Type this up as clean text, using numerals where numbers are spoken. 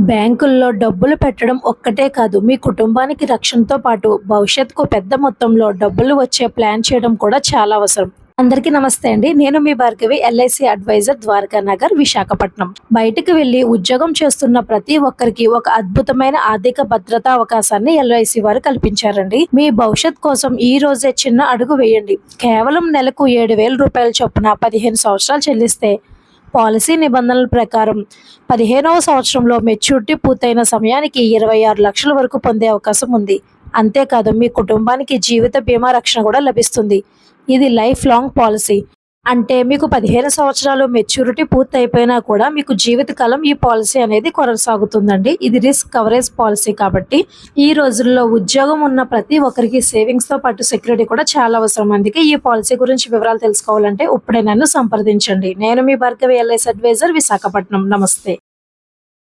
బ్యాంకుల్లో డబ్బులు పెట్టడం ఒక్కటే కాదు, మీ కుటుంబానికి రక్షణతో పాటు భవిష్యత్తుకు పెద్ద మొత్తంలో డబ్బులు వచ్చే ప్లాన్ చేయడం కూడా చాలా అవసరం. అందరికీ నమస్తే అండి. నేను మీ భార్గవి, ఎల్ఐసి అడ్వైజర్, ద్వారకా నగర్, విశాఖపట్నం. బయటకు వెళ్లి ఉద్యోగం చేస్తున్న ప్రతి ఒక్కరికి ఒక అద్భుతమైన ఆర్థిక భద్రతా అవకాశాన్ని ఎల్ఐసి వారు కల్పించారండి. మీ భవిష్యత్ కోసం ఈ రోజే చిన్న అడుగు వేయండి. కేవలం నెలకు 7,000 రూపాయల చొప్పున 15 సంవత్సరాలు చెల్లిస్తే పాలసీ నిబంధనల ప్రకారం 15వ సంవత్సరంలో మెచ్యూరిటీ పూర్తయిన సమయానికి 26 లక్షల వరకు పొందే అవకాశం ఉంది. అంతేకాదు, మీ కుటుంబానికి జీవిత బీమా రక్షణ కూడా లభిస్తుంది. ఇది లైఫ్ లాంగ్ పాలసీ. అంటే మీకు 15 సంవత్సరాలు మెచ్యూరిటీ పూర్తి అయిపోయినా కూడా మీకు జీవితకాలం ఈ పాలసీ అనేది కొనసాగుతుందండి. ఇది రిస్క్ కవరేజ్ పాలసీ కాబట్టి ఈ రోజుల్లో ఉద్యోగం ఉన్న ప్రతి ఒక్కరికి సేవింగ్స్తో పాటు సెక్యూరిటీ కూడా చాలా అవసరం. అందుకే ఈ పాలసీ గురించి వివరాలు తెలుసుకోవాలంటే ఇప్పుడే నన్ను సంప్రదించండి. నేను మీ భార్గవి, ఎల్ఐసి అడ్వైజర్, విశాఖపట్నం. నమస్తే.